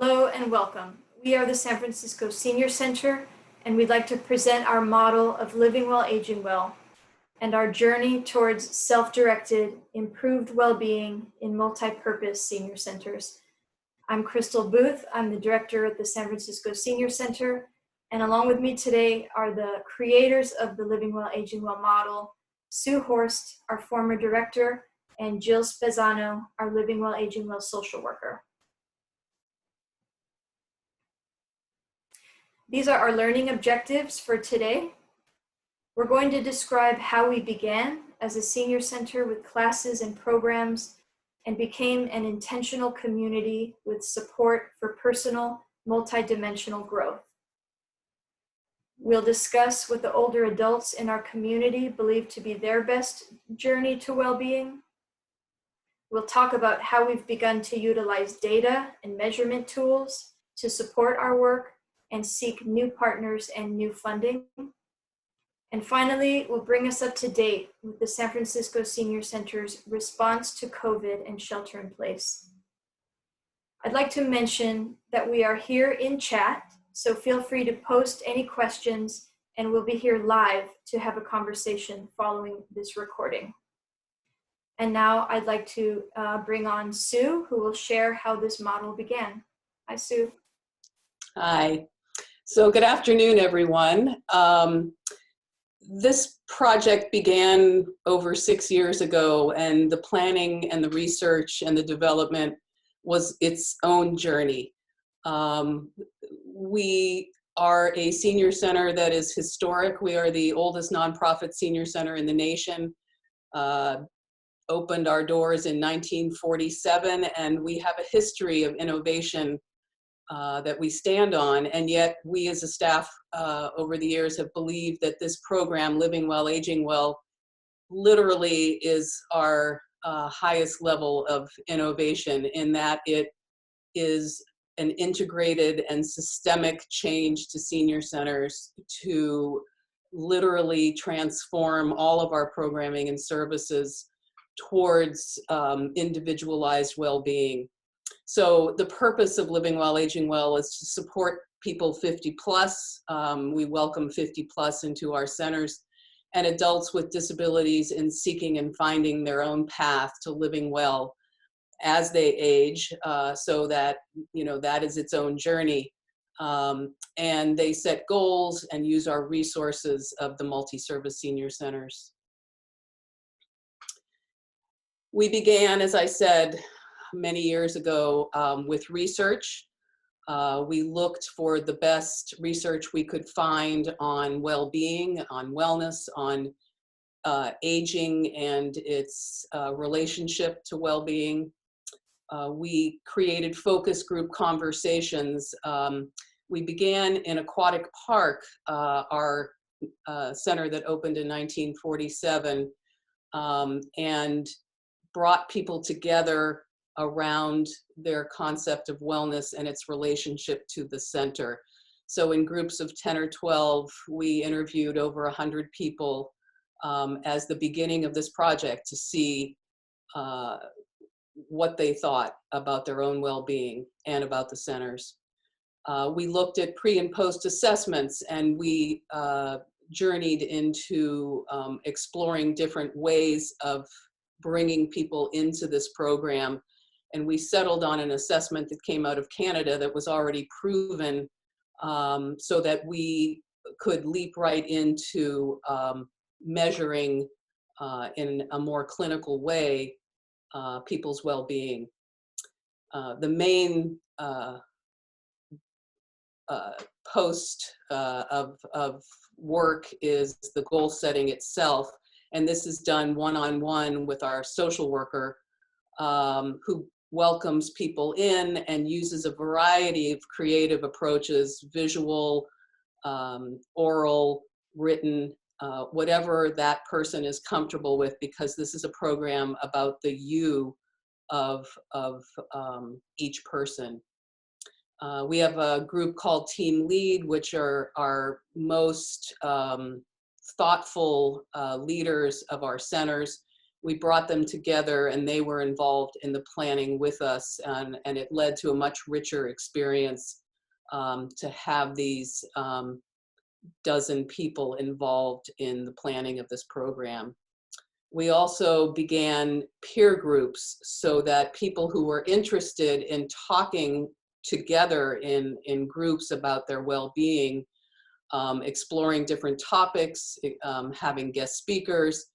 Hello and welcome. We are the San Francisco Senior Center, and we'd like to present our model of living well, aging well, and our journey towards self-directed, improved well-being in multi-purpose senior centers. I'm Crystal Booth. I'm the director at the San Francisco Senior Center, and along with me today are the creators of the Living Well, Aging Well model, Sue Horst, our former director, and Jill Spezzano, our Living Well, Aging Well social worker. These are our learning objectives for today. We're going to describe how we began as a senior center with classes and programs and became an intentional community with support for personal, multidimensional growth. We'll discuss what the older adults in our community believe to be their best journey to well-being. We'll talk about how we've begun to utilize data and measurement tools to support our work and seek new partners and new funding. And finally, we'll bring us up to date with the San Francisco Senior Center's response to COVID and shelter in place. I'd like to mention that we are here in chat, so feel free to post any questions, and we'll be here live to have a conversation following this recording. And now I'd like to bring on Sue, who will share how this model began. Hi, Sue. Hi. So good afternoon, everyone. This project began over 6 years ago, and the planning and the research and the development was its own journey. We are a senior center that is historic. We are the oldest nonprofit senior center in the nation. Opened our doors in 1947, and we have a history of innovation that we stand on, and yet we as a staff over the years have believed that this program, Living Well, Aging Well, literally is our highest level of innovation, in that it is an integrated and systemic change to senior centers to literally transform all of our programming and services towards individualized well-being. So the purpose of Living Well, Aging Well is to support people 50 plus. We welcome 50 plus into our centers, and adults with disabilities in seeking and finding their own path to living well as they age, so that, you know, that is its own journey. And they set goals and use our resources of the multi-service senior centers. We began, as I said, many years ago with research. We looked for the best research we could find on well-being, on wellness, on aging and its relationship to well-being. We created focus group conversations. We began in Aquatic Park, our center that opened in 1947, and brought people together around their concept of wellness and its relationship to the center. So in groups of 10 or 12, we interviewed over 100 people as the beginning of this project to see what they thought about their own well-being and about the centers. We looked at pre and post assessments, and we journeyed into exploring different ways of bringing people into this program. And we settled on an assessment that came out of Canada that was already proven, so that we could leap right into measuring in a more clinical way people's well-being. The main post of work is the goal setting itself. And this is done one-on-one with our social worker, who welcomes people in and uses a variety of creative approaches, visual, oral, written, whatever that person is comfortable with, because this is a program about the you of each person. We have a group called Team Lead, which are our most thoughtful leaders of our centers. we brought them together and they were involved in the planning with us, and it led to a much richer experience to have these dozen people involved in the planning of this program. We also began peer groups so that people who were interested in talking together in groups about their well-being, exploring different topics, having guest speakers,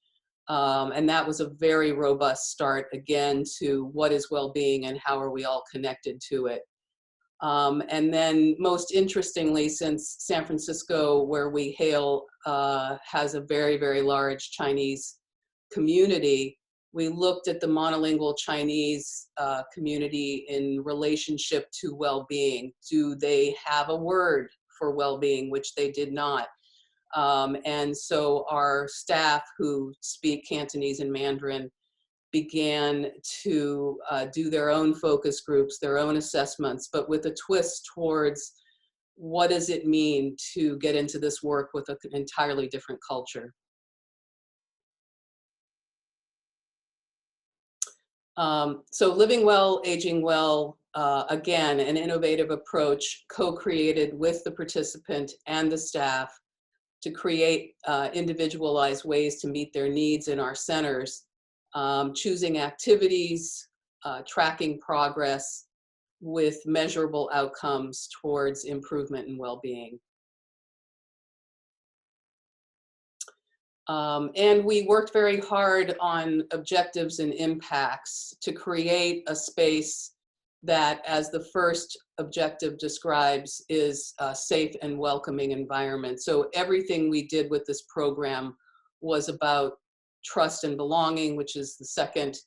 and that was a very robust start, again, to what is well-being and how are we all connected to it. And then most interestingly, since San Francisco, where we hail, has a very, very large Chinese community, we looked at the monolingual Chinese community in relationship to well-being. Do they have a word for well-being, which they did not? And so our staff who speak Cantonese and Mandarin began to do their own focus groups, their own assessments, but with a twist towards what does it mean to get into this work with an entirely different culture. So Living Well, Aging Well, again, an innovative approach co-created with the participant and the staff to create individualized ways to meet their needs in our centers, choosing activities, tracking progress with measurable outcomes towards improvement in well-being. And we worked very hard on objectives and impacts to create a space that, as the first objective describes, is a safe and welcoming environment. So everything we did with this program was about trust and belonging, which is the second,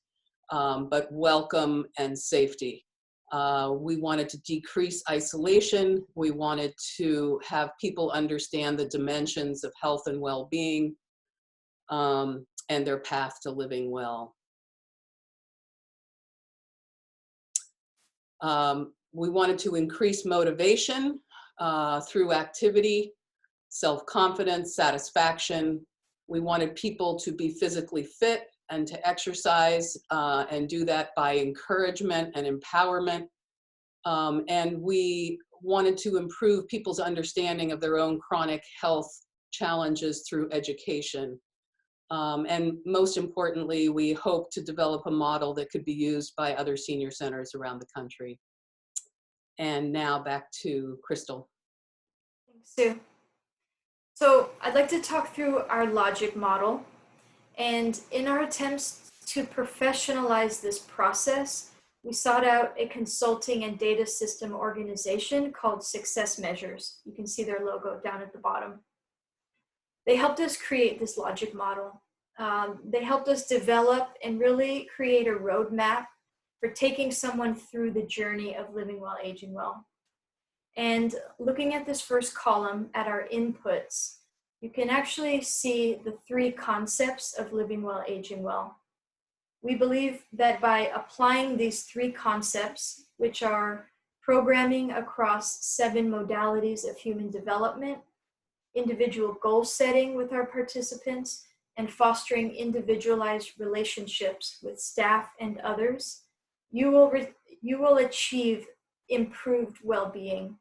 but welcome and safety. We wanted to decrease isolation. We wanted to have people understand the dimensions of health and well-being, and their path to living well. We wanted to increase motivation through activity, self-confidence, satisfaction. We wanted people to be physically fit and to exercise and do that by encouragement and empowerment. And we wanted to improve people's understanding of their own chronic health challenges through education. And most importantly, we hope to develop a model that could be used by other senior centers around the country. And now back to Crystal. Thanks, Sue. So I'd like to talk through our logic model. And in our attempts to professionalize this process, we sought out a consulting and data system organization called Success Measures. You can see their logo down at the bottom. They helped us create this logic model. They helped us develop and really create a roadmap for taking someone through the journey of living well, aging well. And looking at this first column at our inputs, you can actually see the three concepts of living well, aging well. We believe that by applying these three concepts, which are programming across 7 modalities of human development, individual goal setting with our participants, and fostering individualized relationships with staff and others, you will achieve improved well-being.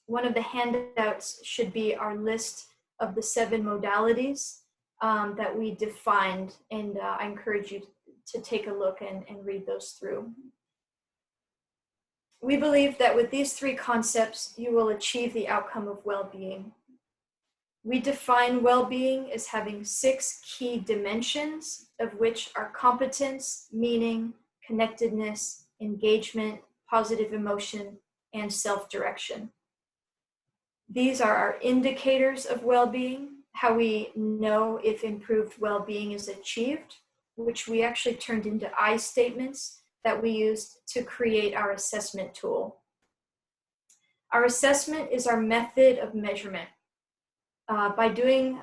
One of the handouts should be our list of the 7 modalities that we defined, and I encourage you to take a look and read those through. We believe that with these 3 concepts, you will achieve the outcome of well-being. We define well-being as having 6 key dimensions, of which are competence, meaning, connectedness, engagement, positive emotion, and self-direction. These are our indicators of well-being, how we know if improved well-being is achieved, which we actually turned into I statements that we used to create our assessment tool. Our assessment is our method of measurement. By doing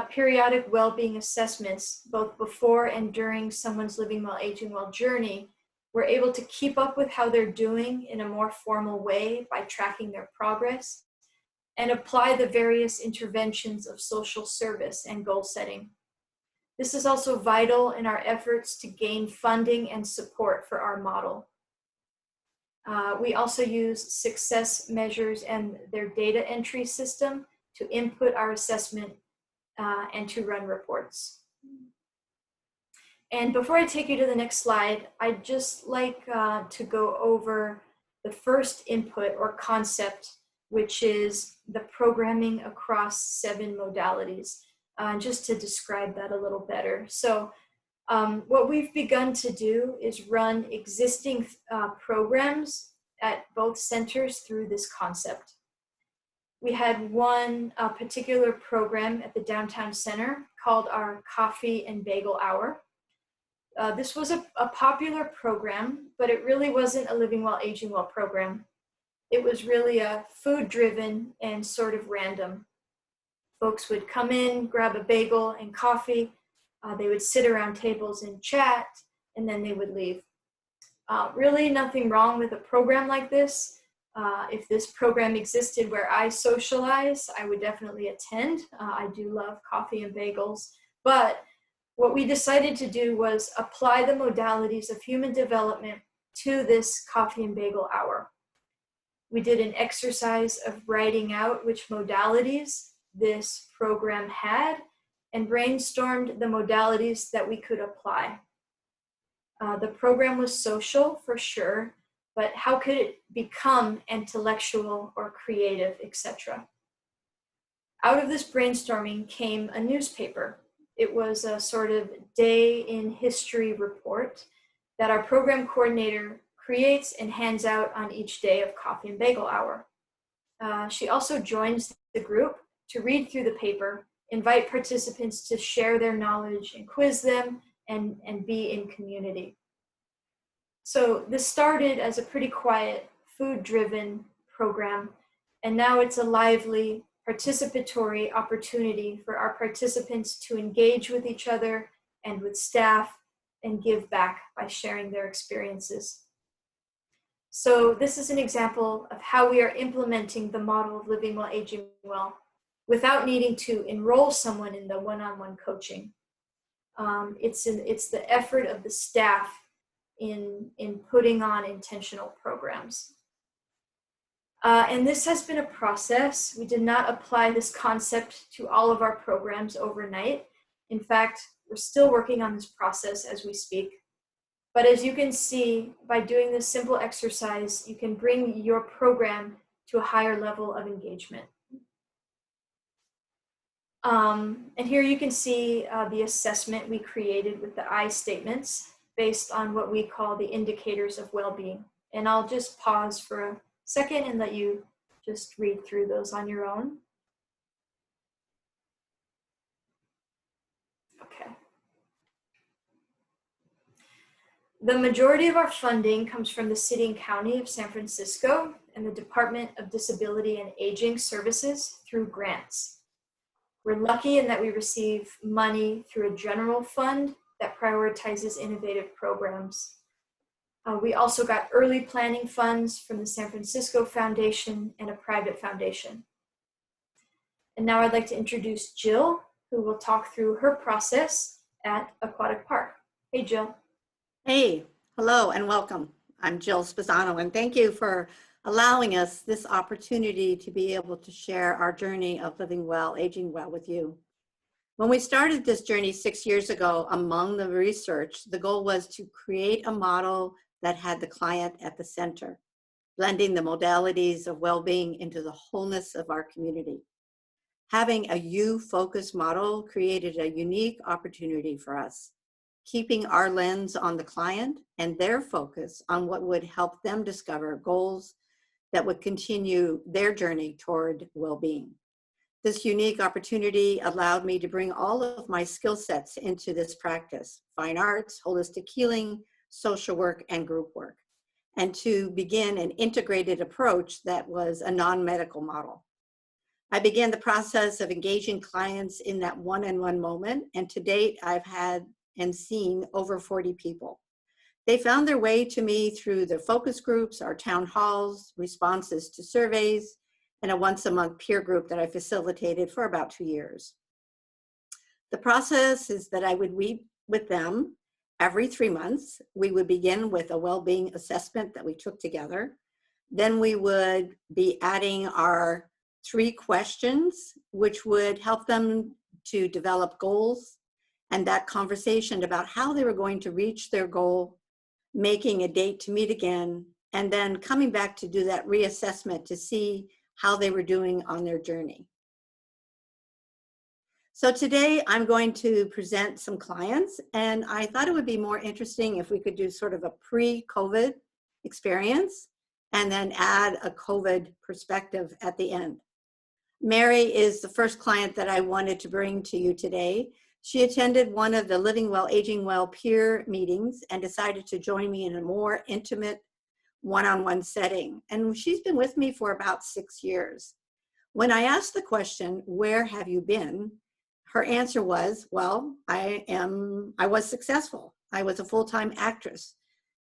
periodic well-being assessments, both before and during someone's living well, aging well journey, we're able to keep up with how they're doing in a more formal way by tracking their progress and apply the various interventions of social service and goal setting. This is also vital in our efforts to gain funding and support for our model. We also use success measures and their data entry system to input our assessment and to run reports. And before I take you to the next slide, I'd just like to go over the first input or concept, which is the programming across 7 modalities, just to describe that a little better. So what we've begun to do is run existing programs at both centers through this concept. We had one particular program at the downtown center called our Coffee and Bagel Hour. This was a popular program, but it really wasn't a Living Well, Aging Well program. It was really a food-driven and sort of random. Folks would come in, grab a bagel and coffee, they would sit around tables and chat, and then they would leave. Really nothing wrong with a program like this. If this program existed where I socialize, I would definitely attend. I do love coffee and bagels, but what we decided to do was apply the modalities of human development to this Coffee and Bagel Hour. We did an exercise of writing out which modalities this program had and brainstormed the modalities that we could apply. The program was social for sure, but how could it become intellectual or creative, etc.? Out of this brainstorming came a newspaper. It was a sort of day in history report that our program coordinator creates and hands out on each day of Coffee and Bagel Hour. She also joins the group to read through the paper, invite participants to share their knowledge and quiz them and be in community. So this started as a pretty quiet, food-driven program, and now it's a lively, participatory opportunity for our participants to engage with each other and with staff and give back by sharing their experiences. So this is an example of how we are implementing the model of Living Well, Aging Well without needing to enroll someone in the one-on-one coaching. It's the effort of the staff in putting on intentional programs. And this has been a process. We did not apply this concept to all of our programs overnight. In fact, we're still working on this process as we speak. But as you can see, by doing this simple exercise, you can bring your program to a higher level of engagement. And here you can see the assessment we created with the I statements based on what we call the indicators of well-being. And I'll just pause for a second and let you just read through those on your own. Okay. The majority of our funding comes from the City and County of San Francisco and the Department of Disability and Aging Services through grants. We're lucky in that we receive money through a general fund that prioritizes innovative programs. We also got early planning funds from the San Francisco Foundation and a private foundation. And now I'd like to introduce Jill, who will talk through her process at Aquatic Park. Hey, Jill. Hey, hello and welcome. I'm Jill Sposano, and thank you for allowing us this opportunity to be able to share our journey of living well, aging well with you. When we started this journey 6 years ago, among the research, the goal was to create a model that had the client at the center, blending the modalities of well-being into the wholeness of our community. Having a you-focused model created a unique opportunity for us, keeping our lens on the client and their focus on what would help them discover goals that would continue their journey toward well-being. This unique opportunity allowed me to bring all of my skill sets into this practice: fine arts, holistic healing, social work, and group work, and to begin an integrated approach that was a non-medical model. I began the process of engaging clients in that one-on-one moment, and to date, I've had and seen over 40 people. They found their way to me through the focus groups, our town halls, responses to surveys, and a once-a-month peer group that I facilitated for about 2 years. The process is that I would meet with them every 3 months. We would begin with a well-being assessment that we took together. Then we would be adding our 3 questions, which would help them to develop goals, and that conversation about how they were going to reach their goal, making a date to meet again, and then coming back to do that reassessment to see how they were doing on their journey. So today I'm going to present some clients, and I thought it would be more interesting if we could do sort of a pre-COVID experience and then add a COVID perspective at the end. Mary is the first client that I wanted to bring to you today. She attended one of the Living Well, Aging Well peer meetings and decided to join me in a more intimate one-on-one setting. And she's been with me for about 6 years. When I asked the question, "Where have you been?" her answer was, "Well, I was successful. I was a full-time actress."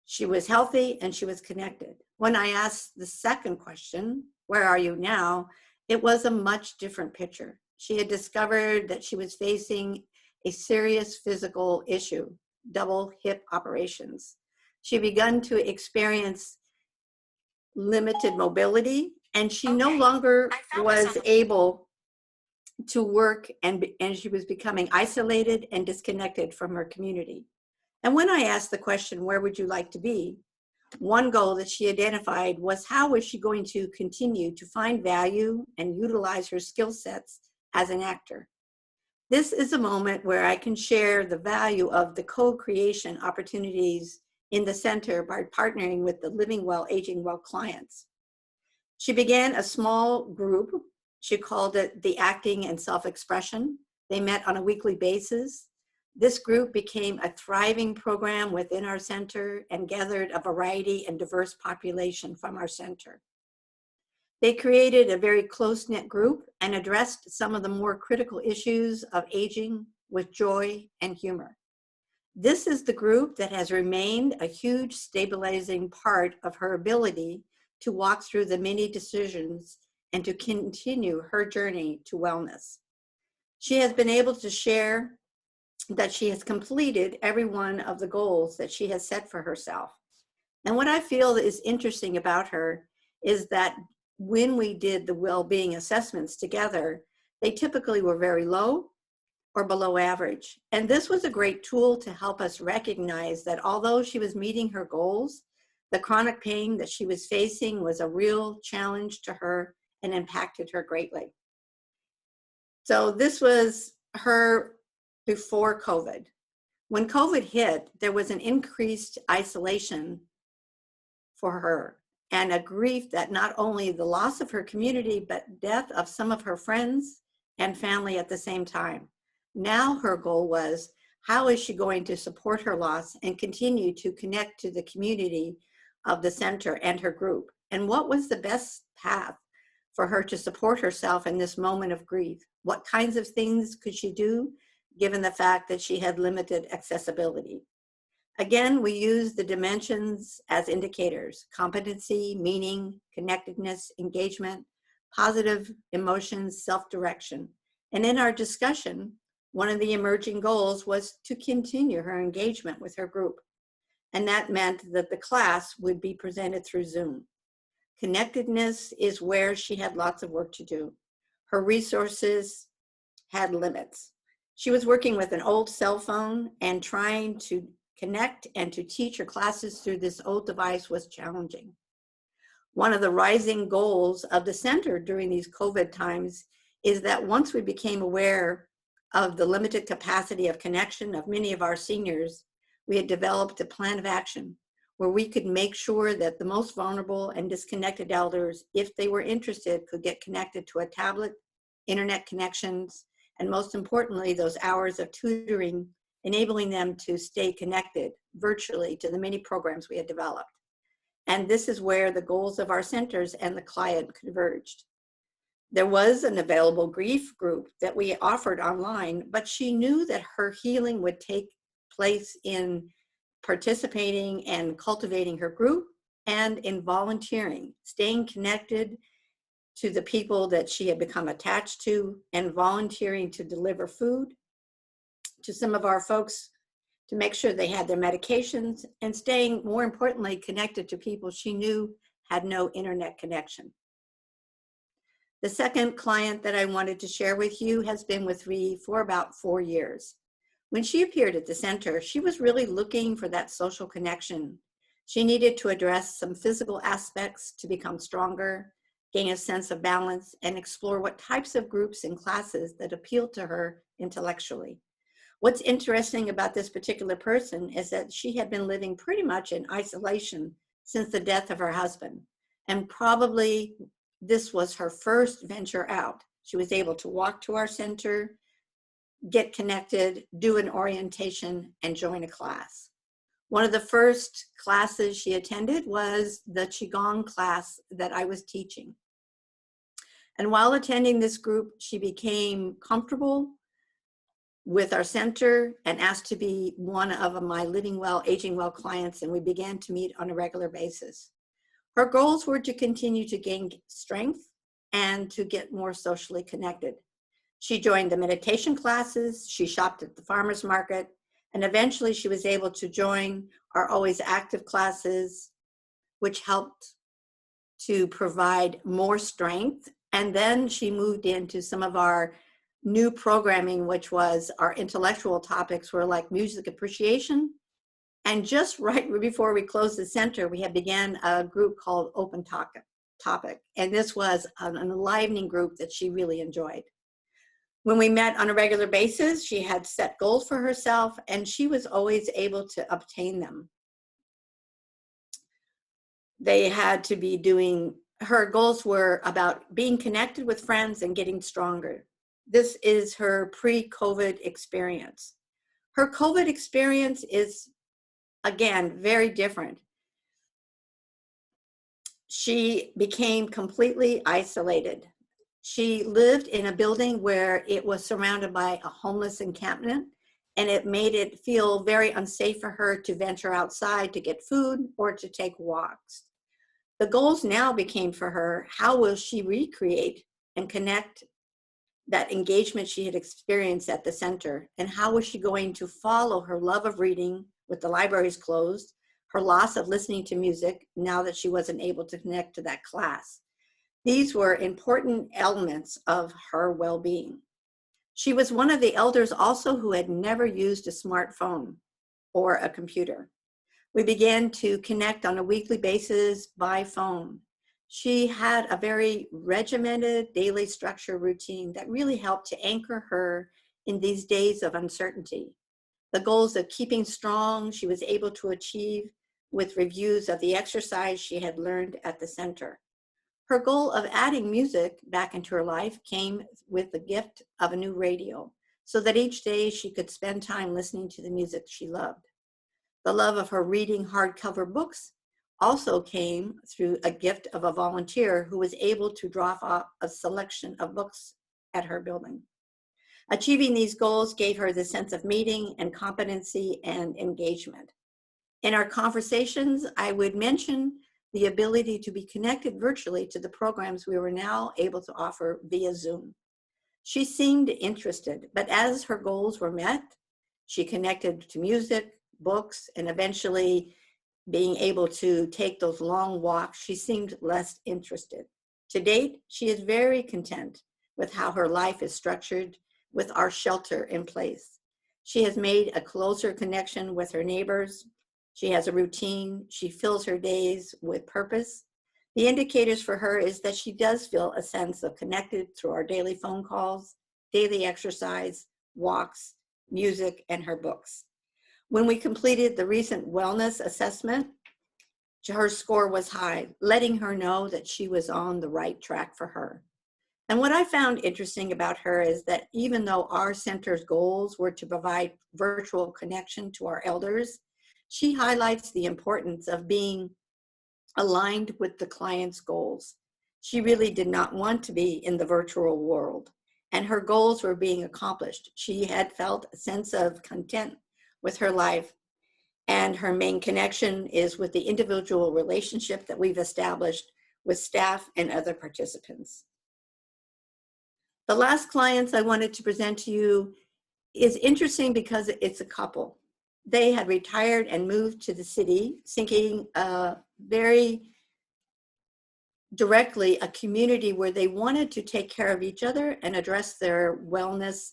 She was healthy and she was connected. When I asked the second question, "Where are you now?" it was a much different picture. She had discovered that she was facing a serious physical issue, double hip operations. She had begun to experience limited mobility, and she no longer was able to work, and she was becoming isolated and disconnected from her community. And when I asked the question, "Where would you like to be?" one goal that she identified was how was she going to continue to find value and utilize her skill sets as an actor. This is a moment where I can share the value of the co-creation opportunities in the center by partnering with the Living Well, Aging Well clients. She began a small group. She called it the Acting and Self-Expression. They met on a weekly basis. This group became a thriving program within our center and gathered a variety and diverse population from our center. They created a very close-knit group and addressed some of the more critical issues of aging with joy and humor. This is the group that has remained a huge stabilizing part of her ability to walk through the many decisions and to continue her journey to wellness. She has been able to share that she has completed every one of the goals that she has set for herself. And what I feel is interesting about her is that when we did the well-being assessments together, they typically were very low or below average. And this was a great tool to help us recognize that although she was meeting her goals, the chronic pain that she was facing was a real challenge to her and impacted her greatly. So this was her before COVID. When COVID hit, there was an increased isolation for her and a grief that not only the loss of her community, but death of some of her friends and family at the same time. Now her goal was, how is she going to support her loss and continue to connect to the community of the center and her group? And what was the best path for her to support herself in this moment of grief? What kinds of things could she do, given the fact that she had limited accessibility? Again, we use the dimensions as indicators: competency, meaning, connectedness, engagement, positive emotions, self-direction. And in our discussion, one of the emerging goals was to continue her engagement with her group. And that meant that the class would be presented through Zoom. Connectedness is where she had lots of work to do. Her resources had limits. She was working with an old cell phone, and trying to connect and to teach her classes through this old device was challenging. One of the rising goals of the center during these COVID times is that once we became aware of the limited capacity of connection of many of our seniors, we had developed a plan of action where we could make sure that the most vulnerable and disconnected elders, if they were interested, could get connected to a tablet, internet connections, and most importantly, those hours of tutoring, enabling them to stay connected virtually to the many programs we had developed. And this is where the goals of our centers and the client converged. There was an available grief group that we offered online, but she knew that her healing would take place in participating and cultivating her group and in volunteering, staying connected to the people that she had become attached to, and volunteering to deliver food, to some of our folks to make sure they had their medications, and staying, more importantly, connected to people she knew had no internet connection. The second client that I wanted to share with you has been with Ree for about 4 years. When she appeared at the center, she was really looking for that social connection. She needed to address some physical aspects to become stronger, gain a sense of balance, and explore what types of groups and classes that appealed to her intellectually. What's interesting about this particular person is that she had been living pretty much in isolation since the death of her husband, and probably this was her first venture out. She was able to walk to our center, get connected, do an orientation, and join a class. One of the first classes she attended was the Qigong class that I was teaching. And while attending this group, she became comfortable with our center and asked to be one of my Living Well, Aging Well clients, and we began to meet on a regular basis. Her goals were to continue to gain strength and to get more socially connected. She joined the meditation classes, she shopped at the farmer's market, and eventually she was able to join our Always Active classes, which helped to provide more strength. And then she moved into some of our new programming, which was our intellectual topics were like music appreciation. And just right before we closed the center, we had began a group called Open Topic. And this was an enlivening group that she really enjoyed. When we met on a regular basis, she had set goals for herself, and she was always able to obtain them. They had to be doing, her goals were about being connected with friends and getting stronger. This is her pre-COVID experience. Her COVID experience is, again, very different. She became completely isolated. She lived in a building where it was surrounded by a homeless encampment, and it made it feel very unsafe for her to venture outside to get food or to take walks. The goals now became for her, how will she recreate and connect that engagement she had experienced at the center? And how was she going to follow her love of reading with the libraries closed, her loss of listening to music now that she wasn't able to connect to that class? These were important elements of her well-being. She was one of the elders also who had never used a smartphone or a computer. We began to connect on a weekly basis by phone. She had a very regimented daily structure routine that really helped to anchor her in these days of uncertainty. The goals of keeping strong, she was able to achieve with reviews of the exercise she had learned at the center. Her goal of adding music back into her life came with the gift of a new radio, so that each day she could spend time listening to the music she loved. The love of her reading hardcover books also came through a gift of a volunteer who was able to drop off a selection of books at her building. Achieving these goals gave her the sense of meeting and competency and engagement. In our conversations, I would mention the ability to be connected virtually to the programs we were now able to offer via Zoom. She seemed interested, but as her goals were met, she connected to music, books, and eventually being able to take those long walks, she seemed less interested. To date, she is very content with how her life is structured with our shelter in place. She has made a closer connection with her neighbors. She has a routine. She fills her days with purpose. The indicators for her is that she does feel a sense of connected through our daily phone calls, daily exercise, walks, music, and her books. When we completed the recent wellness assessment, her score was high, letting her know that she was on the right track for her. And what I found interesting about her is that even though our center's goals were to provide virtual connection to our elders, she highlights the importance of being aligned with the client's goals. She really did not want to be in the virtual world, and her goals were being accomplished. She had felt a sense of content with her life, and her main connection is with the individual relationship that we've established with staff and other participants. The last clients I wanted to present to you is interesting because it's a couple. They had retired and moved to the city, seeking very directly a community where they wanted to take care of each other and address their wellness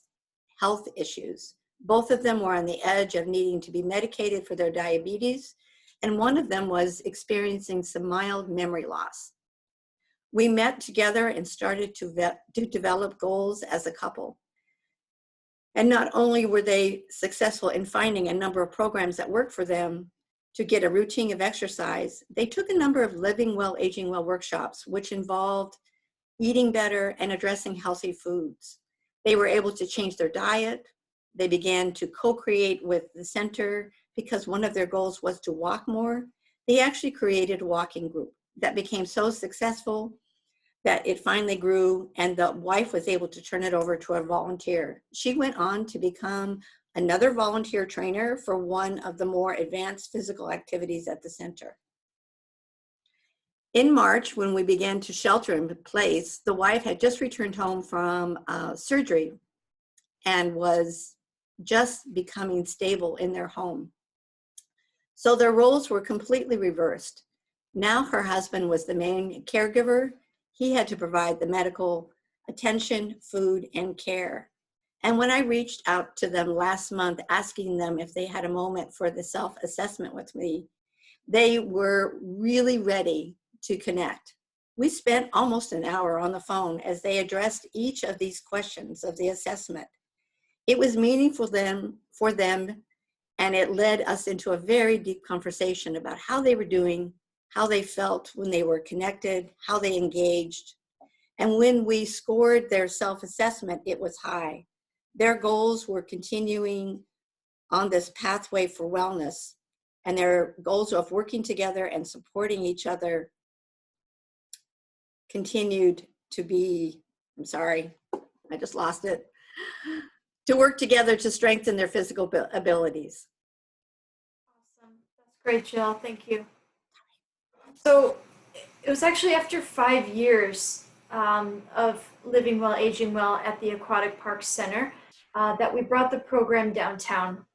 health issues. Both of them were on the edge of needing to be medicated for their diabetes, and one of them was experiencing some mild memory loss. We met together and started to develop goals as a couple. And not only were they successful in finding a number of programs that worked for them to get a routine of exercise, they took a number of Living Well, Aging Well workshops, which involved eating better and addressing healthy foods. They were able to change their diet. They began to co-create with the center because one of their goals was to walk more. They actually created a walking group that became so successful that it finally grew, and the wife was able to turn it over to a volunteer. She went on to become another volunteer trainer for one of the more advanced physical activities at the center. In March, when we began to shelter in place, the wife had just returned home from surgery and was just becoming stable in their home. So their roles were completely reversed. Now her husband was the main caregiver. He had to provide the medical attention, food, and care. And when I reached out to them last month, asking them if they had a moment for the self-assessment with me, they were really ready to connect. We spent almost an hour on the phone as they addressed each of these questions of the assessment. It was meaningful for them, and it led us into a very deep conversation about how they were doing, how they felt when they were connected, how they engaged. And when we scored their self-assessment, it was high. Their goals were continuing on this pathway for wellness, and their goals of working together and supporting each other continued to be, I'm sorry, I just lost it, to work together to strengthen their physical abilities. Awesome. That's great, Jill. Thank you. So it was actually after 5 years of Living Well, Aging Well at the Aquatic Park Center that we brought the program downtown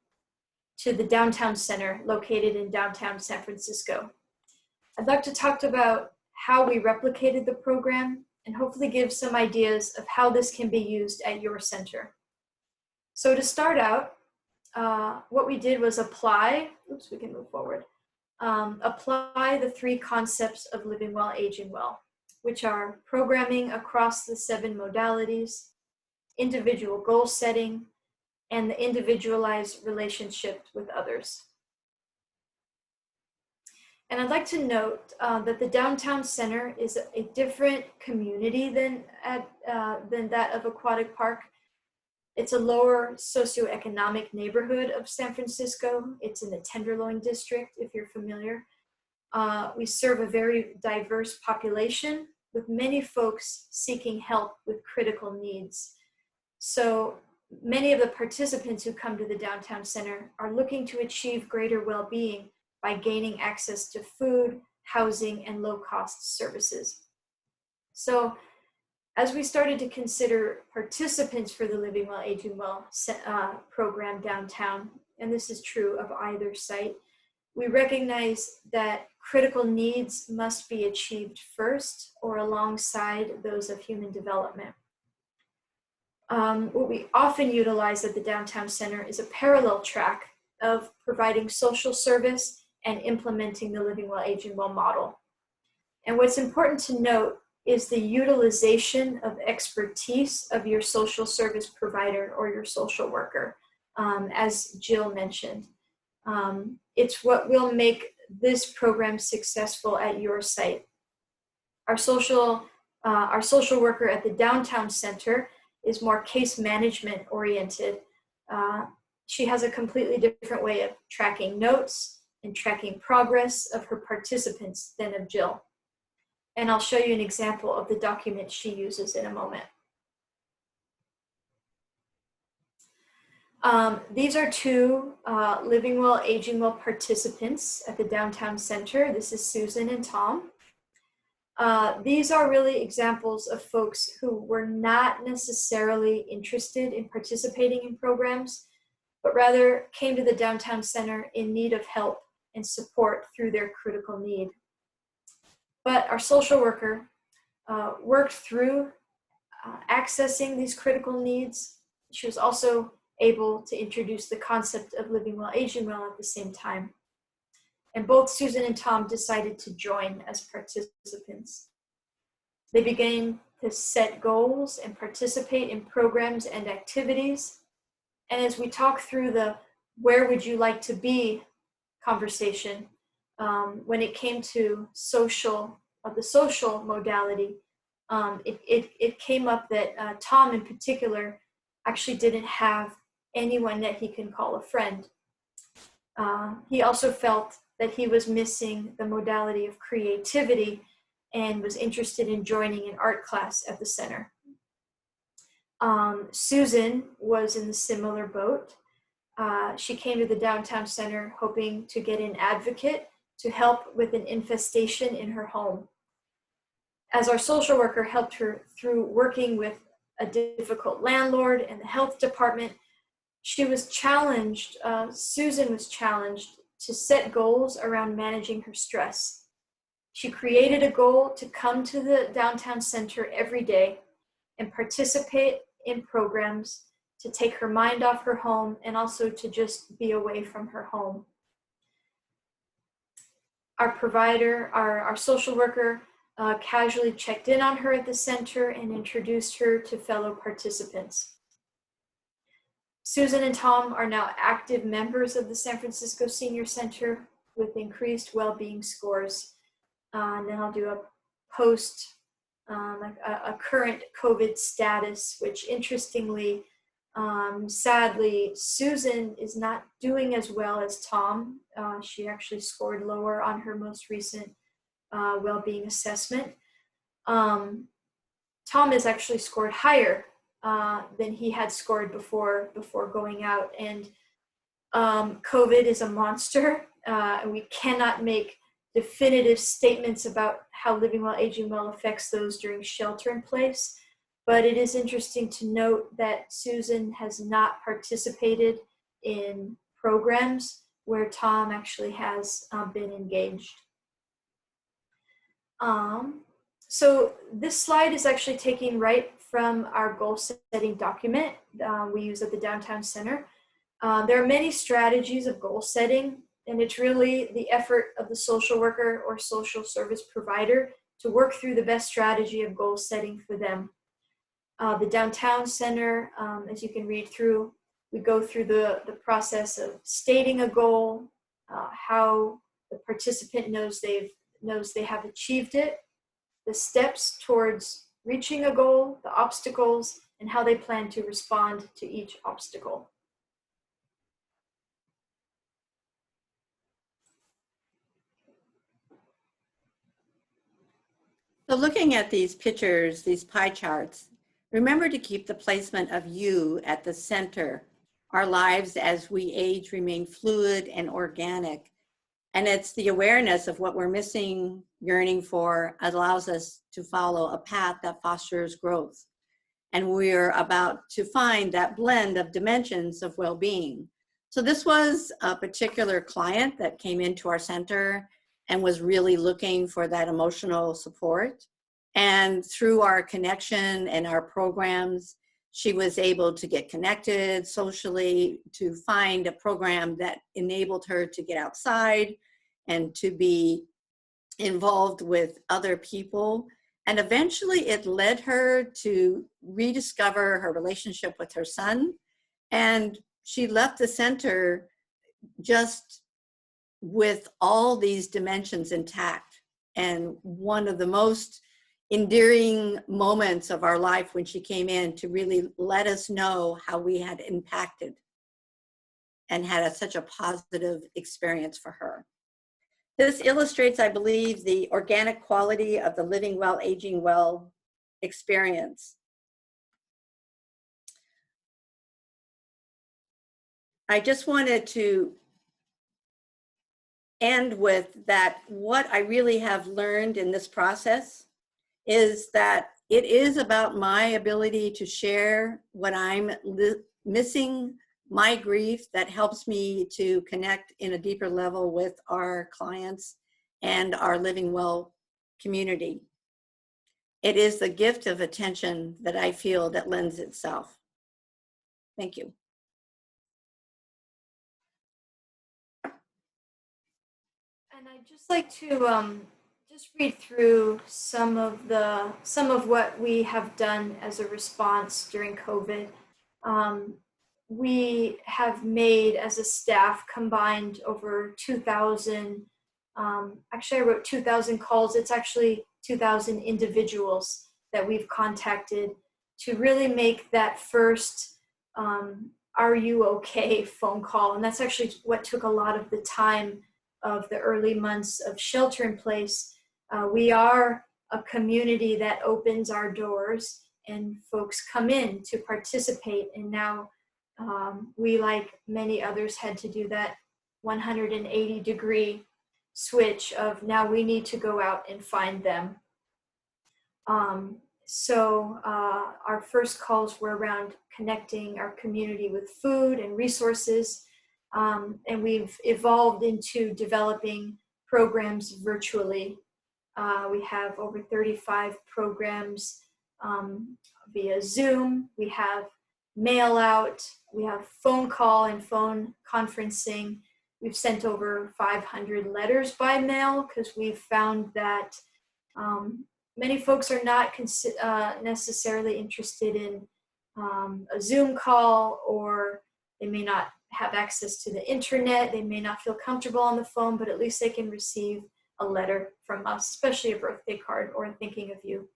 to the Downtown Center located in downtown San Francisco. I'd like to talk about how we replicated the program and hopefully give some ideas of how this can be used at your center. So to start out, what we did was apply the 3 concepts of Living Well, Aging Well, which are programming across the 7 modalities, individual goal setting, and the individualized relationship with others. And I'd like to note that the Downtown Center is a different community than that of Aquatic Park. It's a lower socioeconomic neighborhood of San Francisco. It's in the Tenderloin district, if you're familiar. We serve a very diverse population with many folks seeking help with critical needs. So many of the participants who come to the Downtown Center are looking to achieve greater well-being by gaining access to food, housing, and low-cost services. So as we started to consider participants for the Living Well, Aging Well program downtown, and this is true of either site, we recognize that critical needs must be achieved first or alongside those of human development. What we often utilize at the Downtown Center is a parallel track of providing social service and implementing the Living Well, Aging Well model. And what's important to note is the utilization of expertise of your social service provider or your social worker, as Jill mentioned. It's what will make this program successful at your site. Our social worker at the Downtown Center is more case management oriented. She has a completely different way of tracking notes and tracking progress of her participants than of Jill. And I'll show you an example of the document she uses in a moment. These are 2 Living Well, Aging Well participants at the Downtown Center. This is Susan and Tom. These are really examples of folks who were not necessarily interested in participating in programs, but rather came to the downtown center in need of help and support through their critical need. But our social worker worked through accessing these critical needs. She was also able to introduce the concept of living well, aging well at the same time. And both Susan and Tom decided to join as participants. They began to set goals and participate in programs and activities. And as we talk through the "where would you like to be" conversation, when it came to the social modality, it came up that Tom in particular actually didn't have anyone that he can call a friend. He also felt that he was missing the modality of creativity and was interested in joining an art class at the center. Susan was in the similar boat. She came to the downtown center hoping to get an advocate to help with an infestation in her home. As our social worker helped her through working with a difficult landlord and the health department, she was challenged, Susan was challenged to set goals around managing her stress. She created a goal to come to the downtown center every day and participate in programs to take her mind off her home and also to just be away from her home. Our provider, our social worker, casually checked in on her at the center and introduced her to fellow participants. Susan and Tom are now active members of the San Francisco Senior Center with increased well-being scores. And then I'll do a post, a current COVID status, which interestingly, sadly, Susan is not doing as well as Tom. She actually scored lower on her most recent well-being assessment. Tom has actually scored higher than he had scored before going out. And COVID is a monster. We cannot make definitive statements about how living well, aging well affects those during shelter in place. But it is interesting to note that Susan has not participated in programs where Tom actually has been engaged. So this slide is actually taken right from our goal setting document we use at the Downtown Center. There are many strategies of goal setting, and it's really the effort of the social worker or social service provider to work through the best strategy of goal setting for them. The Downtown Center, as you can read through, we go through the process of stating a goal, how the participant knows they have achieved it, the steps towards reaching a goal, the obstacles, and how they plan to respond to each obstacle. So looking at these pictures, these pie charts, remember to keep the placement of you at the center. Our lives as we age remain fluid and organic. And it's the awareness of what we're missing, yearning for, allows us to follow a path that fosters growth. And we're about to find that blend of dimensions of well-being. So this was a particular client that came into our center and was really looking for that emotional support. And through our connection and our programs, she was able to get connected socially, to find a program that enabled her to get outside and to be involved with other people. And eventually it led her to rediscover her relationship with her son. And she left the center just with all these dimensions intact. And one of the most endearing moments of our life when she came in to really let us know how we had impacted and had such a positive experience for her. This illustrates, I believe, the organic quality of the living well, aging well experience. I just wanted to end with that what I really have learned in this process is that it is about my ability to share what I'm missing, my grief, that helps me to connect in a deeper level with our clients and our Living Well community. It is the gift of attention that I feel that lends itself. Thank you. And I'd just like to just read through some of what we have done as a response during COVID. We have made, as a staff, combined over 2,000. Actually, I wrote 2,000 calls. It's actually 2,000 individuals that we've contacted to really make that first "Are you okay?" phone call, and that's actually what took a lot of the time of the early months of shelter in place. We are a community that opens our doors and folks come in to participate. And now we, like many others, had to do that 180-degree switch of now we need to go out and find them. So our first calls were around connecting our community with food and resources. And we've evolved into developing programs virtually. We have over 35 programs via Zoom. We have mail out. We have phone call and phone conferencing. We've sent over 500 letters by mail because we've found that many folks are not necessarily interested in a Zoom call, or they may not have access to the internet. They may not feel comfortable on the phone, but at least they can receive a letter from us, especially a birthday card or a thinking of you.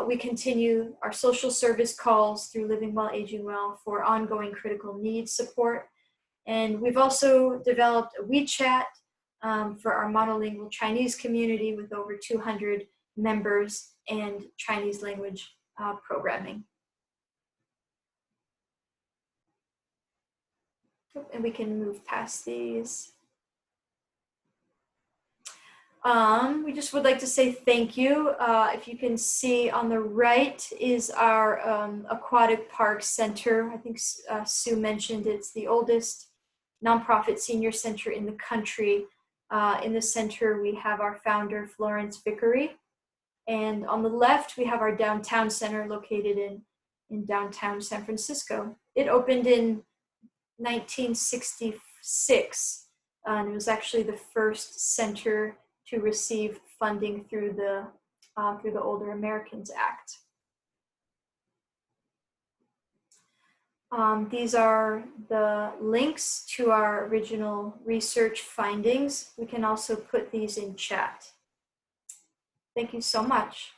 We continue our social service calls through Living Well, Aging Well for ongoing critical needs support. And we've also developed a WeChat for our monolingual Chinese community with over 200 members and Chinese language programming. And we can move past these. We just would like to say thank you. If you can see on the right is our aquatic park center. I think Sue mentioned it's the oldest nonprofit senior center in the country. In the center, we have our founder, Florence Vickery. And on the left, we have our downtown center located in downtown San Francisco. It opened in 1966, and it was actually the first center to receive funding through the Older Americans Act. These are the links to our original research findings. We can also put these in chat. Thank you so much.